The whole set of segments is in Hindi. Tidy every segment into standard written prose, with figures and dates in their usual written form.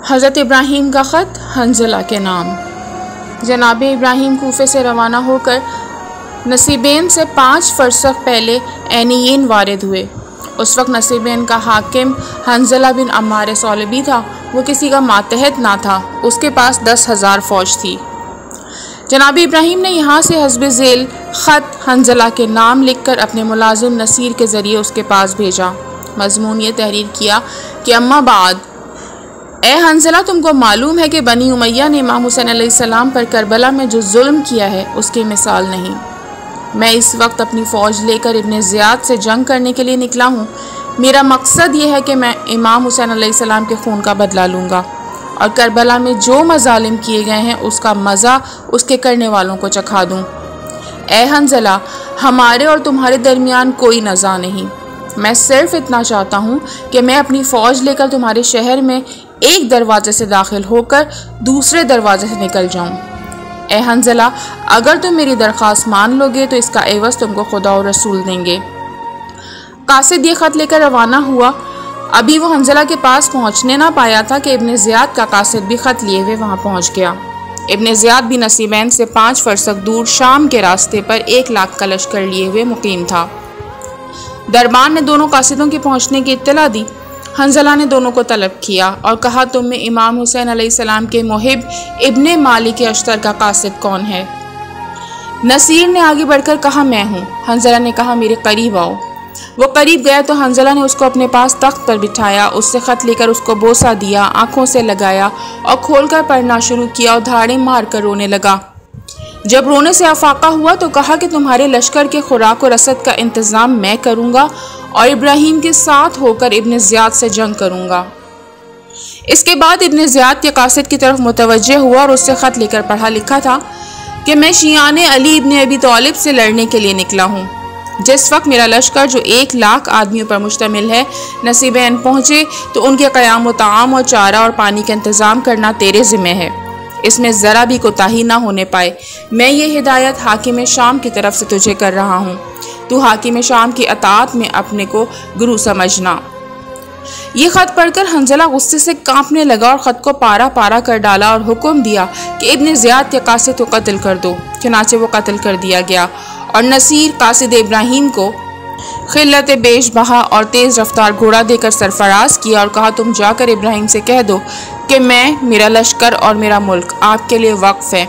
हज़रत इब्राहीम का ख़त हंज़ला के नाम। जनाब इब्राहीम कूफे से रवाना होकर नसीबेन से 5 फरसख पहले ऐनीन वारिद हुए। उस वक्त नसीबेन का हाकिम हंज़ला बिन अम्मार सौलबी था। वो किसी का मातहत ना था। उसके पास 10,000 फ़ौज थी। जनाब इब्राहीम ने यहाँ से हस्ब ज़ेल ख़त हंज़ला के नाम लिखकर अपने मुलाजिम नसीर के ज़रिए उसके पास भेजा। मज़मून ये तहरीर किया कि अम्मा बाद, ए हंज़ला, तुमको मालूम है कि बनी उमैया ने इमाम हुसैन अलैहिस्सलाम पर करबला में जो जुल्म किया है उसकी मिसाल नहीं। मैं इस वक्त अपनी फ़ौज लेकर इब्न ज़ियाद से जंग करने के लिए निकला हूँ। मेरा मकसद ये है कि मैं इमाम हुसैन अलैहिस्सलाम के खून का बदला लूँगा और करबला में जो मज़ालिम किए गए हैं उसका मज़ा उसके करने वालों को चखा दूँ। ए हंज़ला, हमारे और तुम्हारे दरमियान कोई नज़ा नहीं। मैं सिर्फ इतना चाहता हूँ कि मैं अपनी फ़ौज लेकर तुम्हारे शहर में एक दरवाजे से दाखिल होकर दूसरे दरवाजे से निकल जाऊँ। ए हंज़ला, अगर तुम मेरी दरख्वास्त मान लोगे तो इसका एवज़ तुमको खुदा और रसूल देंगे। कासिद ये ख़त लेकर रवाना हुआ। अभी वो हंज़ला के पास पहुँचने ना पाया था कि इब्न ज़ियाद का कासिद भी ख़त लिए हुए वहाँ पहुँच गया। इब्न ज़ियाद भी नसीबैन से 5 फरसख दूर शाम के रास्ते पर 1 लाख का लश्कर लिए हुए मुकीम था। दरबार ने दोनों कासिदों के पहुँचने की इत्तला दी। हंज़ला ने दोनों को तलब किया और कहा, तुम में इमाम हुसैन अलैहिस्सलाम के मुहिब इब्ने मालिक अश्तर का कासिद कौन है? नसीर ने आगे बढ़कर कहा, मैं हूँ। हंज़ला ने कहा, मेरे करीब आओ। वो करीब गया तो हंज़ला ने उसको अपने पास तख्त पर बिठाया, उससे ख़त लेकर उसको बोसा दिया, आँखों से लगाया और खोलकर पढ़ना शुरू किया और धाड़ें मार कर रोने लगा। जब रोने से अफाका हुआ तो कहा कि तुम्हारे लश्कर के खुराक और रसद का इंतज़ाम मैं करूँगा और इब्राहीम के साथ होकर इब्न ज़ियाद से जंग करूँगा। इसके बाद इब्न ज़ियाद के कासिद की तरफ मुतवज्जे हुआ और उससे ख़त लेकर पढ़ा लिखा था कि मैं शियाने अली इब्न अबी तालिब से लड़ने के लिए निकला हूँ। जिस वक्त मेरा लश्कर जो 1 लाख आदमियों पर मुश्तमिल है नसीबैन पहुँचे तो उनके क़याम व ताआम और चारा और पानी का इंतज़ाम करना तेरे ज़िम्मे है। इसमें ज़रा भी कोताही ना होने पाए। मैं ये हिदायत हाकिम शाम की तरफ से तुझे कर रहा हूँ। तू हाकिम शाम की अताअत में अपने को गुरु समझना। ये ख़त पढ़कर हंज़ला गुस्से से कांपने लगा और ख़त को पारा पारा कर डाला और हुक्म दिया कि इब्न ज़ियाद के कासिद को कत्ल कर दो। चनाचे वो कत्ल कर दिया गया और नसीर कासिद इब्राहीम को खिल्लत बेश बहा और तेज़ रफ्तार घोड़ा देकर सरफराज किया और कहा, तुम जाकर इब्राहीम से कह दो कि मैं, मेरा लश्कर और मेरा मुल्क आपके लिए वक्फ़ है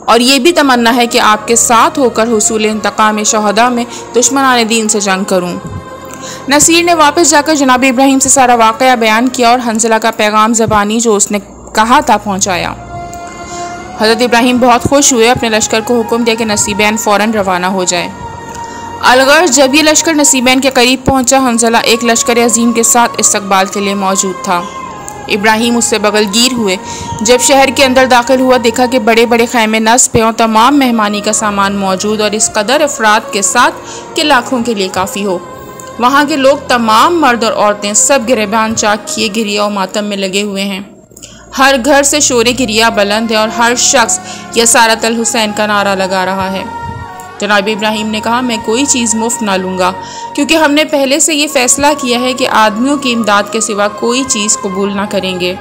और ये भी तमन्ना है कि आपके साथ होकर हुसूल इंतकाम शहदा में दुश्मनाने दीन से जंग करूं। नसीर ने वापस जाकर जनाब इब्राहीम से सारा वाक़या बयान किया और हंज़ला का पैगाम ज़बानी जो उसने कहा था पहुँचाया। हज़रत इब्राहीम बहुत खुश हुए। अपने लश्कर को हुक्म दिया कि नसीबैन फ़ौरन रवाना हो जाए। अलगर्ज जब ये लश्कर नसीबैन के करीब पहुँचा, हंज़ला एक लश्कर अजीम के साथ इस्तकबाल के लिए मौजूद था। इब्राहीम उससे बगलगीर हुए। जब शहर के अंदर दाखिल हुआ देखा कि बड़े बड़े खैमे नस्ब हैं और तमाम मेहमानी का सामान मौजूद और इस कदर अफराद के साथ कि लाखों के लिए काफ़ी हो। वहाँ के लोग, तमाम मर्द और औरतें सब गिरेबान चाक किए गिरिया और मातम में लगे हुए हैं। हर घर से शोरे गिरिया बुलंद है और हर शख्स यसारत अल हुसैन का नारा लगा रहा है। जनाब इब्राहीम ने कहा, मैं कोई चीज़ मुफ्त ना लूँगा क्योंकि हमने पहले से ये फ़ैसला किया है कि आदमियों की इमदाद के सिवा कोई चीज़ कबूल ना करेंगे।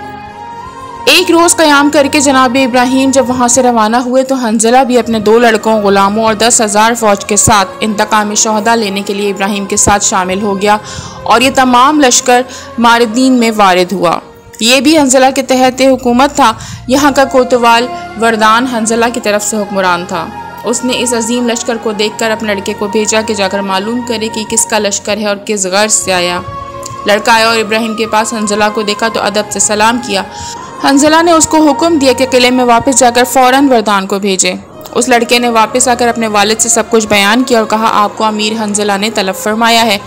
एक रोज़ क़याम करके जनाब इब्राहीम जब वहाँ से रवाना हुए तो हंज़ला भी अपने 2 लड़कों, ग़ुलामों और 10,000 फ़ौज के साथ इंतकाम शहदा लेने के लिए इब्राहीम के साथ शामिल हो गया और ये तमाम लश्कर मारिदीन में वारिद हुआ। ये भी हंज़ला के तहत हुकूमत था। यहाँ का कोतवाल वरदान हंज़ला की तरफ से हुक्मरान था। उसने इस अजीम लश्कर को देखकर अपने लड़के को भेजा कि जाकर मालूम करे कि किसका लश्कर है और किस गर्ज से आया। लड़का आया और इब्राहीम के पास हंज़ला को देखा तो अदब से सलाम किया। हंज़ला ने उसको हुक्म दिया कि किले में वापस जाकर फ़ौरन वरदान को भेजे। उस लड़के ने वापस आकर अपने वालिद से सब कुछ बयान किया और कहा, आपको अमीर हंज़ला ने तलब फरमाया है।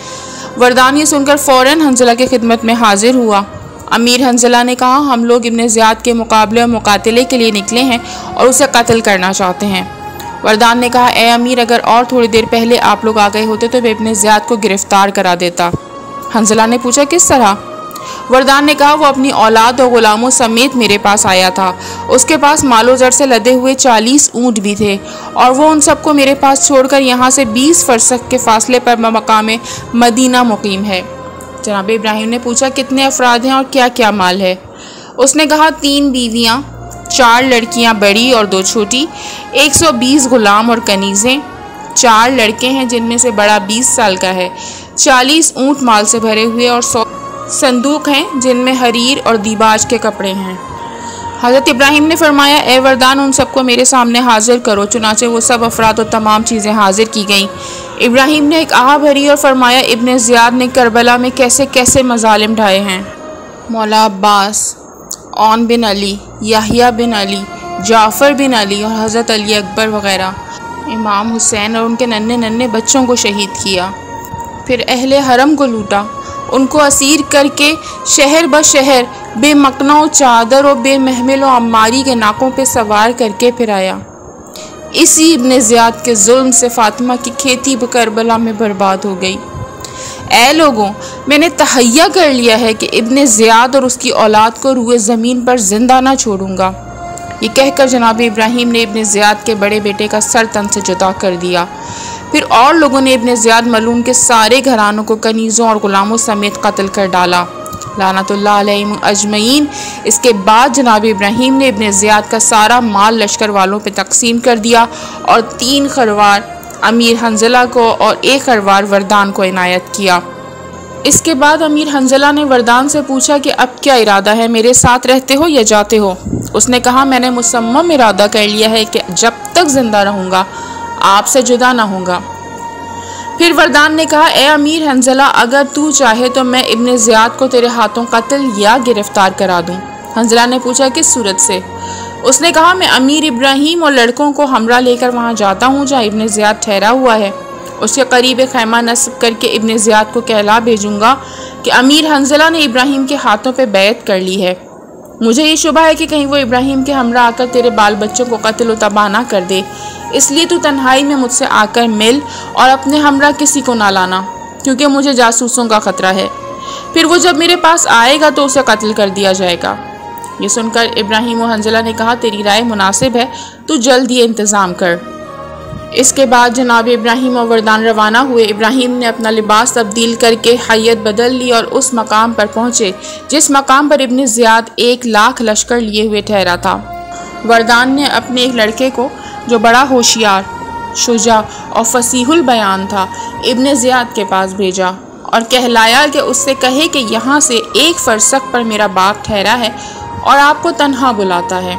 वरदान ये सुनकर फ़ौरन हंज़ला की खिदमत में हाजिर हुआ। अमीर हंज़ला ने कहा, हम लोग इब्न ज़ियाद के मुकाबले और मुकातले के लिए निकले हैं और उसे कत्ल करना चाहते हैं। वरदान ने कहा, ए अमीर, अगर और थोड़ी देर पहले आप लोग आ गए होते तो मैं इब्न ज़ियाद को गिरफ्तार करा देता। हंज़ला ने पूछा, किस तरह? वरदान ने कहा, वो अपनी औलाद और ग़ुलामों समेत मेरे पास आया था। उसके पास मालो ज़र से लदे हुए 40 ऊँट भी थे और वो उन सबको मेरे पास छोड़कर यहाँ से 20 फरसख के फासले पर मकाम मदीना मुकीम है। जनाब इब्राहीम ने पूछा, कितने अफराद हैं और क्या क्या माल है? उसने कहा 3 बीवियां, 4 लड़कियां बड़ी और 2 छोटी, 120 गुलाम और कनीज़ें, 4 लड़के हैं जिनमें से बड़ा 20 साल का है, 40 ऊँट माल से भरे हुए और 100 संदूक हैं जिनमें हरीर और दीबाज के कपड़े हैं। हज़रत इब्राहिम ने फरमाया, ए वरदान, उन सबको मेरे सामने हाजिर करो। चुनाचे वो सब अफराद और तमाम चीज़ें हाजिर की गईं। इब्राहिम ने एक आह भरी और फरमाया, इब्ने ज़ियाद ने करबला में कैसे कैसे मज़ालिम ढाए हैं। मौला अब्बास, औन बिन अली, याहिया बिन अली, जाफ़र बिन अली और हज़रत अली अकबर वग़ैरह, इमाम हुसैन और उनके नन्हे नन्हे बच्चों को शहीद किया। फिर अहले हरम को लूटा, उनको असीर करके शहर ब शहर बेमकना चादर और बेमहमिल और अम्मारी के नाकों पे सवार करके फिर आया। इसी इब्ने ज़ियाद के जुल्म से फ़ातिमा की खेती करबला में बर्बाद हो गई। ऐ लोगों, मैंने तहैया कर लिया है कि इब्ने ज़ियाद और उसकी औलाद को रूए ज़मीन पर जिंदा ना छोड़ूंगा। ये कहकर जनाब इब्राहिम ने इब्ने ज़ियाद के बड़े बेटे का सर तन से जुदा कर दिया। फिर और लोगों ने इब्ने ज़ियाद मलून के सारे घरानों को कनीज़ों और ग़ुलामों समेत कत्ल कर डाला, लानतुल्लाह अलैहिम अजमईन। इसके बाद जनाब इब्राहिम ने इब्ने ज़ियाद का सारा माल लश्कर वालों पे तकसीम कर दिया और 3 खरवार अमीर हंज़ला को और 1 खरवार वरदान को इनायत किया। इसके बाद अमीर हंज़ला ने वरदान से पूछा कि अब क्या इरादा है, मेरे साथ रहते हो या जाते हो? उसने कहा, मैंने मुसम्मम इरादा कर लिया है कि जब तक ज़िंदा रहूँगा आपसे जुदा ना होगा। फिर वरदान ने कहा, ए अमीर हंज़ला, अगर तू चाहे तो मैं इब्ने ज़ियाद को तेरे हाथों कत्ल या गिरफ्तार करा दूँ। हंज़ला ने पूछा, किस सूरत से? उसने कहा, मैं अमीर इब्राहिम और लड़कों को हमरा लेकर वहाँ जाता हूँ जहाँ इब्ने ज़ियाद ठहरा हुआ है। उसके करीब एक खैमा नस्ब करके इब्ने ज़ियाद को कहला भेजूँगा कि अमीर हंज़ला ने इब्राहिम के हाथों पर बैत कर ली है। मुझे ये शुबा है कि कहीं वो इब्राहिम के हमरा आकर तेरे बाल बच्चों को कत्ल व तबाह ना कर दे, इसलिए तू तन्हाई में मुझसे आकर मिल और अपने हमरा किसी को ना लाना, क्योंकि मुझे जासूसों का ख़तरा है। फिर वो जब मेरे पास आएगा तो उसे कत्ल कर दिया जाएगा। ये सुनकर इब्राहिम और हंज़ला ने कहा, तेरी राय मुनासिब है, तू जल्द ये इंतज़ाम कर। इसके बाद जनाब इब्राहिम और वरदान रवाना हुए। इब्राहिम ने अपना लिबास तब्दील करके हैयत बदल ली और उस मकाम पर पहुँचे जिस मकाम पर इब्ने ज़ियाद 1 लाख लश्कर लिए हुए ठहरा था। वरदान ने अपने एक लड़के को, जो बड़ा होशियार, शुजा और फसीहुल बयान था, इब्ने ज़ियाद के पास भेजा और कहलाया कि उससे कहे कि यहाँ से 1 फरसख पर मेरा बाप ठहरा है और आपको तन्हा बुलाता है,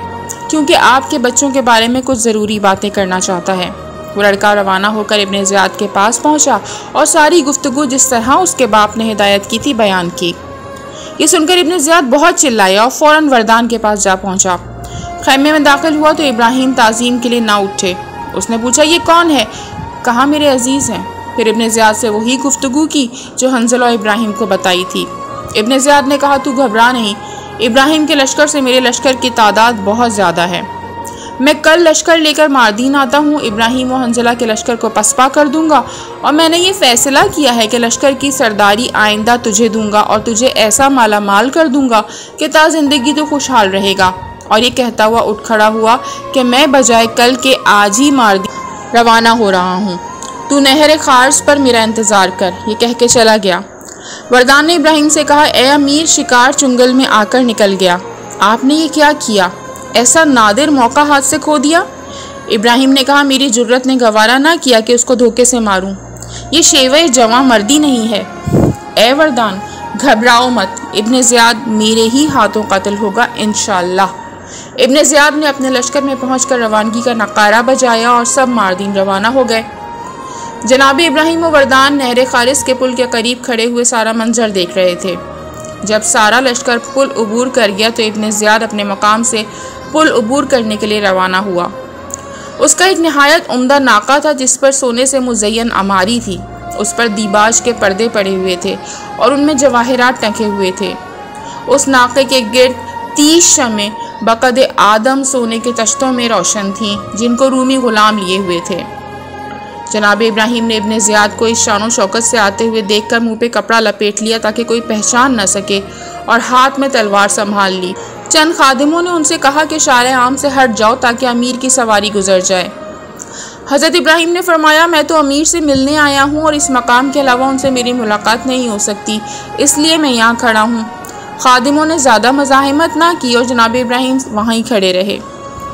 क्योंकि आपके बच्चों के बारे में कुछ ज़रूरी बातें करना चाहता है। वो लड़का रवाना होकर इब्ने ज़ियाद के पास पहुंचा और सारी गुफ्तगू जिस तरह उसके बाप ने हिदायत की थी बयान की। ये सुनकर इब्ने ज़ियाद बहुत चिल्लाया और फ़ौरन वरदान के पास जा पहुंचा। खैमे में दाखिल हुआ तो इब्राहिम ताज़ीम के लिए ना उठे। उसने पूछा, ये कौन है? कहा, मेरे अजीज़ हैं। फिर इब्ने ज़ियाद से वही गुफ्तगू की जो हंज़ला और इब्राहिम को बताई थी। इब्ने ज़ियाद ने कहा, तू घबरा नहीं, इब्राहिम के लश्कर से मेरे लश्कर की तादाद बहुत ज़्यादा है। मैं कल लश्कर लेकर मारदीन आता हूँ, इब्राहिम और हंज़ला के लश्कर को पसपा कर दूंगा और मैंने ये फ़ैसला किया है कि लश्कर की सरदारी आइंदा तुझे दूंगा और तुझे ऐसा माला माल कर दूंगा कि ता ज़िंदगी तो खुशहाल रहेगा। और ये कहता हुआ उठ खड़ा हुआ कि मैं बजाय कल के आज ही मारदीन रवाना हो रहा हूँ, तू नहर खार्स पर मेरा इंतज़ार कर। ये कह के चला गया। वरदान ने इब्राहिम से कहा, ए अमीर, शिकार चुंगल में आकर निकल गया, आपने ये क्या किया? ऐसा नादिर मौका हाथ से खो दिया। इब्राहिम ने कहा, मेरी जुर्रत ने गवारा ना किया कि उसको धोखे से मारूं। ये शेवे जवां मर्दी नहीं है। ए वरदान, घबराओ मत, इब्ने ज़ियाद मेरे ही हाथों कत्ल होगा इंशाअल्लाह। इब्ने ज़ियाद ने अपने लश्कर में पहुंचकर रवानगी का नकारा बजाया और सब मारदीन रवाना हो गए। जनाब इब्राहिम और वरदान नहर खारिस के पुल के करीब खड़े हुए सारा मंजर देख रहे थे। जब सारा लश्कर पुल उबूर कर गया तो इब्ने ज़ियाद अपने मकाम से पुल उबूर करने के लिए रवाना हुआ। उसका एक नहायत उम्दा नाका था जिस पर सोने से मुज़य्यन अमारी थी। उस पर दीबाज के पर्दे पड़े हुए थे और उनमें जवाहिरात टंके हुए थे। उस नाके के गिर्द 30 शमें बकद आदम सोने के तश्तों में रोशन थीं, जिनको रूमी गुलाम लिए हुए थे। जनाब इब्राहिम ने इब्ने ज़ियाद को इस शानो शौकत से आते हुए देखकर मुंह पे कपड़ा लपेट लिया ताकि कोई पहचान न सके और हाथ में तलवार संभाल ली। चंद खादिमों ने उनसे कहा कि शारे आम से हट जाओ ताकि अमीर की सवारी गुजर जाए। हज़रत इब्राहिम ने फरमाया, मैं तो अमीर से मिलने आया हूँ और इस मकाम के अलावा उनसे मेरी मुलाकात नहीं हो सकती, इसलिए मैं यहाँ खड़ा हूँ। खादिमों ने ज़्यादा मज़ाहमत ना की और जनाब इब्राहिम वहीं खड़े रहे।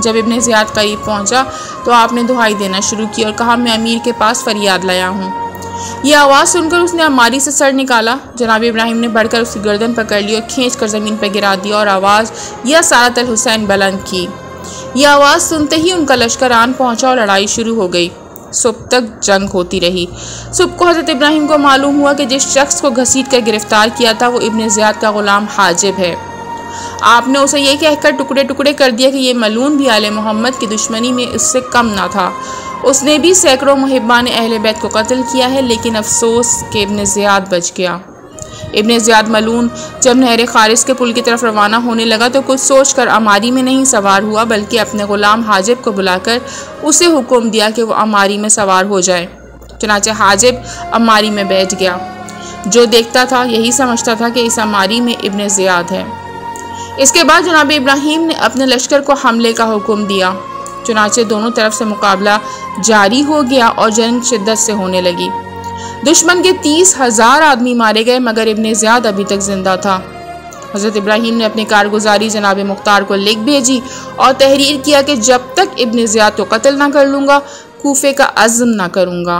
जब इब्ने ज़ियाद करीब पहुंचा तो आपने दुहाई देना शुरू की और कहा, मैं अमीर के पास फरियाद लाया हूँ। यह आवाज़ सुनकर उसने अमारी से सर निकाला। जनाब इब्राहिम ने बढ़कर उसकी गर्दन पकड़ ली और खींच कर ज़मीन पर गिरा दिया और आवाज़ या सारत अल हुसैन बुलंद की। यह आवाज़ सुनते ही उनका लश्कर आन पहुंचा और लड़ाई शुरू हो गई। सुबह तक जंग होती रही। सुबह को हज़रत इब्राहिम को मालूम हुआ कि जिस शख्स को घसीट कर गिरफ्तार किया था वो इब्ने ज़ियाद का ग़ुलाम हाजिब है। आपने उसे ये कहकर टुकड़े टुकड़े कर दिया कि ये मलून भी आले मोहम्मद की दुश्मनी में उससे कम ना था। उसने भी सैकड़ों मुहिब्बान अहले बैत को कत्ल किया है, लेकिन अफसोस कि इब्ने ज़ियाद बच गया। इब्ने ज़ियाद मलून जब नहर खारिस के पुल की तरफ रवाना होने लगा तो कुछ सोचकर अमारी में नहीं सवार हुआ, बल्कि अपने ग़ुलाम हाजिब को बुलाकर उसे हुक्म दिया कि वह अमारी में सवार हो जाए। चुनांचे हाजिब अमारी में बैठ गया। जो देखता था यही समझता था कि इस अमारी में इब्ने ज़ियाद है। इसके बाद जनाब इब्राहिम ने अपने लश्कर को हमले का हुक्म दिया। चुनांचे दोनों तरफ से मुकाबला जारी हो गया और जंग शिद्दत से होने लगी। दुश्मन के 30,000 आदमी मारे गए, मगर इब्ने ज़ियाद अभी तक जिंदा था। हज़रत इब्राहिम ने अपनी कारगुजारी जनाब मुख्तार को लिख भेजी और तहरीर किया कि जब तक इब्ने ज़ियाद को कत्ल ना कर लूँगा कूफे का अज़्म ना करूँगा।